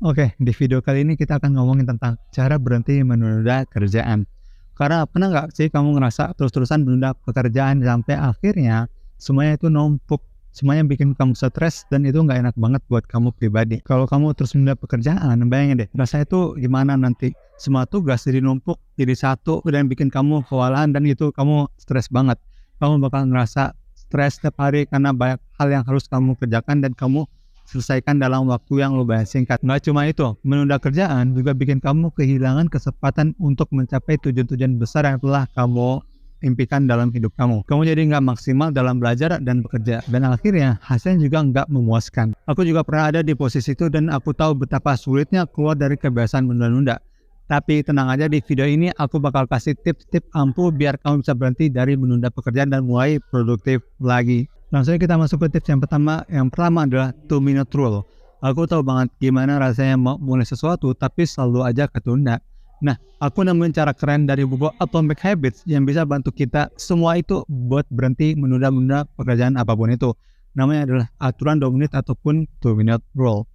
Oke, di video kali ini kita akan ngomongin tentang cara berhenti menunda kerjaan. Karena pernah nggak sih kamu ngerasa terus-terusan menunda pekerjaan sampai akhirnya semuanya itu numpuk, semuanya bikin kamu stres dan itu nggak enak banget buat kamu pribadi. Kalau kamu terus menunda pekerjaan, bayangin deh, rasanya itu gimana nanti. Semua tugas jadi numpuk, jadi satu dan bikin kamu kewalahan dan itu kamu stres banget. Kamu bakal ngerasa stres setiap hari karena banyak hal yang harus kamu kerjakan dan kamu selesaikan dalam waktu yang lumayan singkat. Nggak cuma itu, menunda kerjaan juga bikin kamu kehilangan kesempatan untuk mencapai tujuan-tujuan besar yang telah kamu impikan dalam hidup kamu. Kamu jadi nggak maksimal dalam belajar dan bekerja, dan akhirnya hasilnya juga nggak memuaskan. Aku juga pernah ada di posisi itu dan aku tahu betapa sulitnya keluar dari kebiasaan menunda-nunda. Tapi tenang aja, di video ini aku bakal kasih tips-tips ampuh biar kamu bisa berhenti dari menunda pekerjaan dan mulai produktif lagi. Langsung kita masuk ke tips yang pertama. Yang pertama adalah 2-minute rule. Aku tahu banget gimana rasanya mau mulai sesuatu tapi selalu aja ketunda. Nah, aku nemuin cara keren dari buku Atomic Habits yang bisa bantu kita semua itu buat berhenti menunda-nunda pekerjaan apapun itu. Namanya adalah aturan 2 menit ataupun 2-minute rule.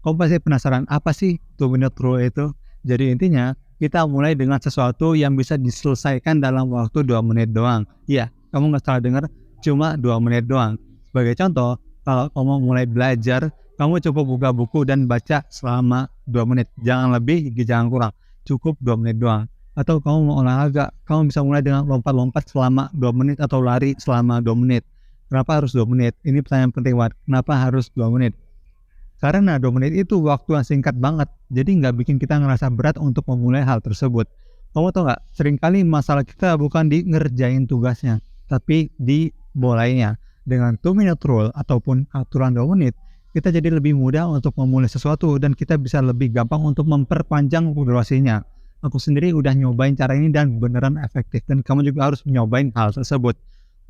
Kamu pasti penasaran apa sih 2-minute rule itu? Jadi intinya kita mulai dengan sesuatu yang bisa diselesaikan dalam waktu 2 menit doang. Iya, kamu nggak salah dengar, cuma 2 menit doang. Sebagai contoh, kalau kamu mulai belajar, kamu cukup buka buku dan baca selama 2 menit. Jangan lebih, jangan kurang. Cukup 2 menit doang. Atau kamu mau olahraga, kamu bisa mulai dengan lompat-lompat selama 2 menit atau lari selama 2 menit. Kenapa harus 2 menit? Ini pertanyaan penting banget. Kenapa harus 2 menit? Karena 2 menit itu waktu yang singkat banget. Jadi nggak bikin kita ngerasa berat untuk memulai hal tersebut. Kamu tahu nggak, seringkali masalah kita bukan di ngerjain tugasnya, tapi di mulainya. Dengan 2-minute rule ataupun aturan 2 menit, kita jadi lebih mudah untuk memulai sesuatu dan kita bisa lebih gampang untuk memperpanjang durasinya. Aku sendiri udah nyobain cara ini dan beneran efektif, dan kamu juga harus nyobain hal tersebut.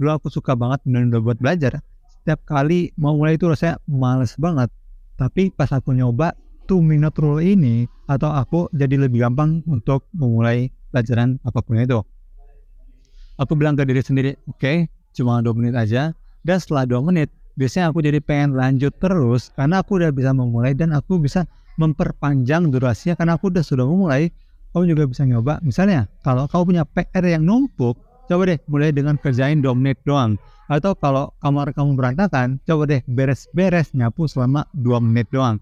Dulu aku suka banget menunda buat belajar. Setiap kali mau mulai itu rasanya males banget. Tapi pas aku nyoba 2-minute rule ini, atau aku jadi lebih gampang untuk memulai pelajaran apapun itu. Aku bilang ke diri sendiri, oke, cuma 2 menit aja. Dan setelah 2 menit, biasanya aku jadi pengen lanjut terus karena aku udah bisa memulai dan aku bisa memperpanjang durasinya karena aku sudah memulai. Kamu juga bisa nyoba, misalnya kalau kamu punya PR yang numpuk, coba deh mulai dengan kerjain 2 menit doang. Atau kalau kamar kamu berantakan, coba deh beres-beres nyapu selama 2 menit doang.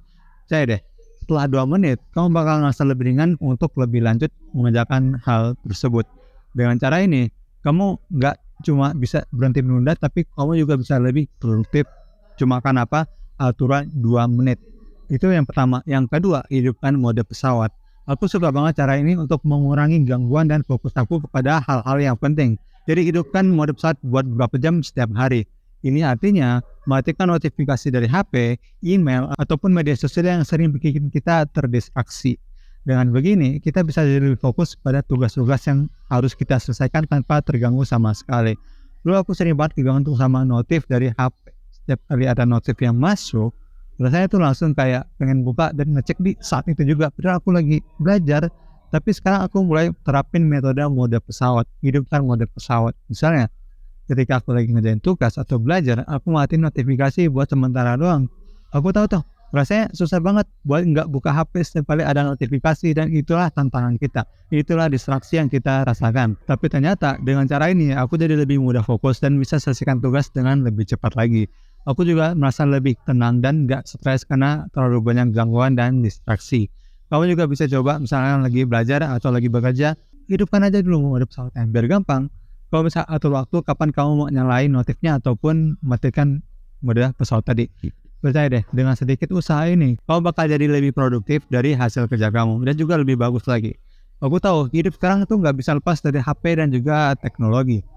Saya deh, setelah 2 menit, kamu bakal ngerasa lebih ringan untuk lebih lanjut mengerjakan hal tersebut. Dengan cara ini, kamu nggak cuma bisa berhenti menunda, tapi kamu juga bisa lebih produktif. Cuma karena apa? Aturan 2 menit. Itu yang pertama. Yang kedua, hidupkan mode pesawat. Aku suka banget cara ini untuk mengurangi gangguan dan fokus aku kepada hal-hal yang penting. Jadi hidupkan mode pesawat buat beberapa jam setiap hari. Ini artinya matikan notifikasi dari HP, email, ataupun media sosial yang sering bikin kita terdistraksi. Dengan begini, kita bisa jadi lebih fokus pada tugas-tugas yang harus kita selesaikan tanpa terganggu sama sekali. Dulu aku sering banget tergantung sama notif dari HP. Setiap kali ada notif yang masuk, rasanya tuh langsung kayak pengen buka dan ngecek di saat itu juga. Padahal aku lagi belajar, tapi sekarang aku mulai terapin metode mode pesawat, hidupkan mode pesawat. Misalnya, ketika aku lagi ngerjain tugas atau belajar, aku matiin notifikasi buat sementara doang. Aku tahu tuh, rasanya susah banget buat nggak buka HP setiap kali ada notifikasi, dan itulah tantangan kita. Itulah distraksi yang kita rasakan. Tapi ternyata dengan cara ini, aku jadi lebih mudah fokus dan bisa selesaikan tugas dengan lebih cepat lagi. Aku juga merasa lebih tenang dan nggak stres karena terlalu banyak gangguan dan distraksi. Kamu juga bisa coba, misalnya lagi belajar atau lagi bekerja, hidupkan aja dulu mode pesawatnya biar gampang. Kalau bisa atur waktu kapan kamu mau nyalain notifnya ataupun matikan mode pesawat tadi. Percaya deh, dengan sedikit usaha ini, kamu bakal jadi lebih produktif dari hasil kerja kamu dan juga lebih bagus lagi. Aku tahu hidup sekarang itu nggak bisa lepas dari HP dan juga teknologi.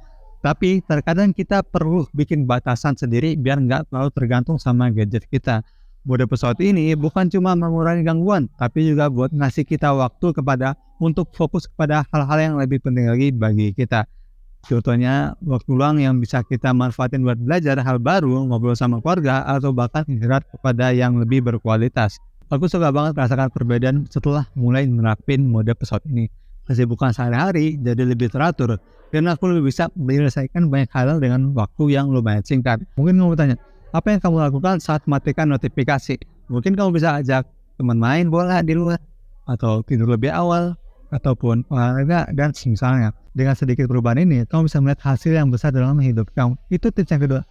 Tapi terkadang kita perlu bikin batasan sendiri biar nggak terlalu tergantung sama gadget kita. Mode pesawat ini bukan cuma mengurangi gangguan, tapi juga buat ngasih kita waktu untuk fokus kepada hal-hal yang lebih penting lagi bagi kita. Contohnya, waktu luang yang bisa kita manfaatin buat belajar hal baru, ngobrol sama keluarga, atau bahkan istirahat kepada yang lebih berkualitas. Aku suka banget merasakan perbedaan setelah mulai menerapin mode pesawat ini. Kesibukan sehari-hari jadi lebih teratur, dan aku lebih bisa menyelesaikan banyak hal dengan waktu yang lumayan singkat. Mungkin kamu tanya, apa yang kamu lakukan saat matikan notifikasi? Mungkin kamu bisa ajak teman main bola di luar, atau tidur lebih awal, ataupun olahraga dan semisalnya. Dengan sedikit perubahan ini, kamu bisa melihat hasil yang besar dalam hidup kamu. Itu tips yang kedua,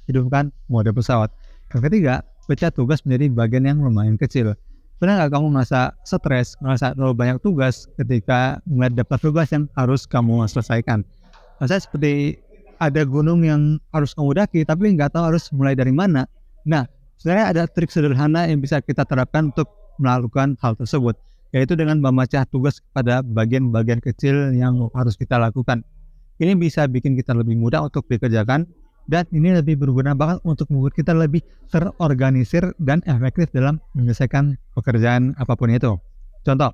hidupkan mode pesawat. Yang ketiga, pecah tugas menjadi bagian yang lumayan kecil. Pernah nggak kamu merasa stres, merasa terlalu banyak tugas ketika melihat daftar tugas yang harus kamu selesaikan? Rasanya seperti ada gunung yang harus kamu daki, tapi nggak tahu harus mulai dari mana. Nah, sebenarnya ada trik sederhana yang bisa kita terapkan untuk melakukan hal tersebut, yaitu dengan memecah tugas pada bagian-bagian kecil yang harus kita lakukan. Ini bisa bikin kita lebih mudah untuk dikerjakan, dan ini lebih berguna banget untuk membuat kita lebih terorganisir dan efektif dalam menyelesaikan pekerjaan apapun itu. Contoh,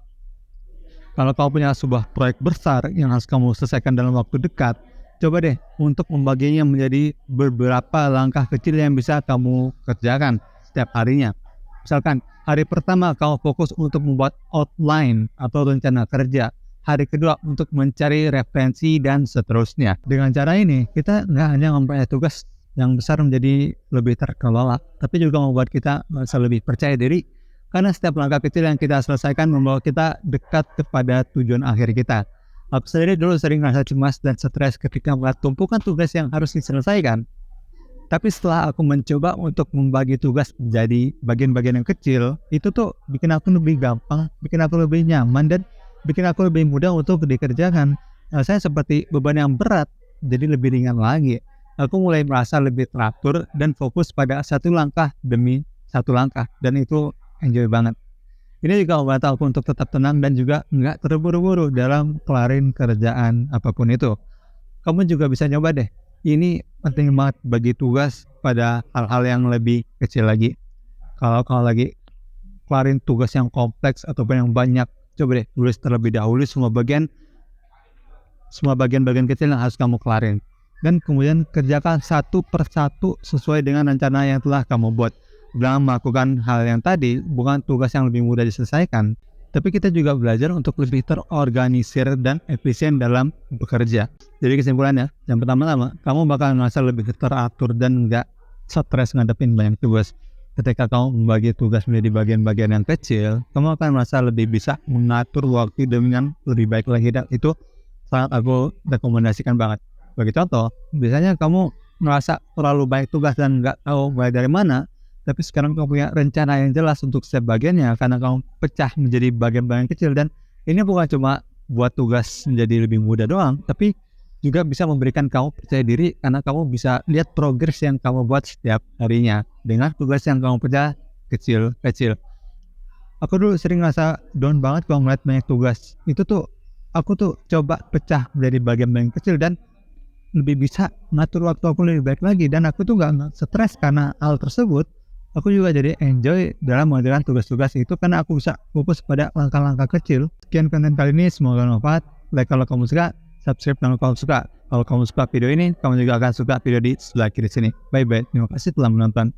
kalau kamu punya sebuah proyek besar yang harus kamu selesaikan dalam waktu dekat, coba deh untuk membaginya menjadi beberapa langkah kecil yang bisa kamu kerjakan setiap harinya. Misalkan, hari pertama kamu fokus untuk membuat outline atau rencana kerja. Hari kedua untuk mencari referensi dan seterusnya. Dengan cara ini, kita nggak hanya memperoleh tugas yang besar menjadi lebih terkelola, tapi juga membuat kita merasa lebih percaya diri, karena setiap langkah kecil yang kita selesaikan membawa kita dekat kepada tujuan akhir kita. Aku sendiri dulu sering merasa cemas dan stres ketika melihat tumpukan tugas yang harus diselesaikan. Tapi setelah aku mencoba untuk membagi tugas menjadi bagian-bagian yang kecil, itu tuh bikin aku lebih gampang, bikin aku lebih nyaman, dan bikin aku lebih mudah untuk dikerjakan. Saya seperti beban yang berat jadi lebih ringan lagi. Aku mulai merasa lebih teratur dan fokus pada satu langkah demi satu langkah, dan itu enjoy banget. Ini juga membantu aku untuk tetap tenang dan juga nggak terburu-buru dalam kelarin kerjaan apapun itu. Kamu juga bisa nyoba deh. Ini penting banget bagi tugas pada hal-hal yang lebih kecil lagi. Kalau lagi kelarin tugas yang kompleks ataupun yang banyak, coba deh tulis terlebih dahulu semua bagian-bagian kecil yang harus kamu kelarin, dan kemudian kerjakan satu persatu sesuai dengan rencana yang telah kamu buat. Dalam melakukan hal yang tadi, bukan tugas yang lebih mudah diselesaikan, tapi kita juga belajar untuk lebih terorganisir dan efisien dalam bekerja. Jadi kesimpulannya, yang pertama-tama, kamu bakal merasa lebih teratur dan nggak stres ngadepin banyak tugas. Ketika kamu membagi tugas menjadi bagian-bagian yang kecil, kamu akan merasa lebih bisa mengatur waktu dengan lebih baik lagi, dan itu sangat aku rekomendasikan banget. Bagi contoh, biasanya kamu merasa terlalu banyak tugas dan nggak tahu mulai dari mana, tapi sekarang kamu punya rencana yang jelas untuk setiap bagiannya karena kamu pecah menjadi bagian-bagian kecil, dan ini bukan cuma buat tugas menjadi lebih mudah doang, tapi juga bisa memberikan kamu percaya diri karena kamu bisa lihat progres yang kamu buat setiap harinya dengan tugas yang kamu pecah kecil-kecil. Aku dulu sering ngerasa down banget kalau ngeliat banyak tugas. Itu tuh aku tuh coba pecah menjadi bagian-bagian kecil dan lebih bisa ngatur waktu aku lebih baik lagi, dan aku tuh gak stres karena hal tersebut. Aku juga jadi enjoy dalam mengerjakan tugas-tugas itu karena aku bisa fokus pada langkah-langkah kecil. Sekian konten kali ini, semoga bermanfaat. Like kalau kamu suka, subscribe kalau kamu suka. Kalau kamu suka video ini, kamu juga akan suka video di sebelah kiri sini. Bye bye, terima kasih telah menonton.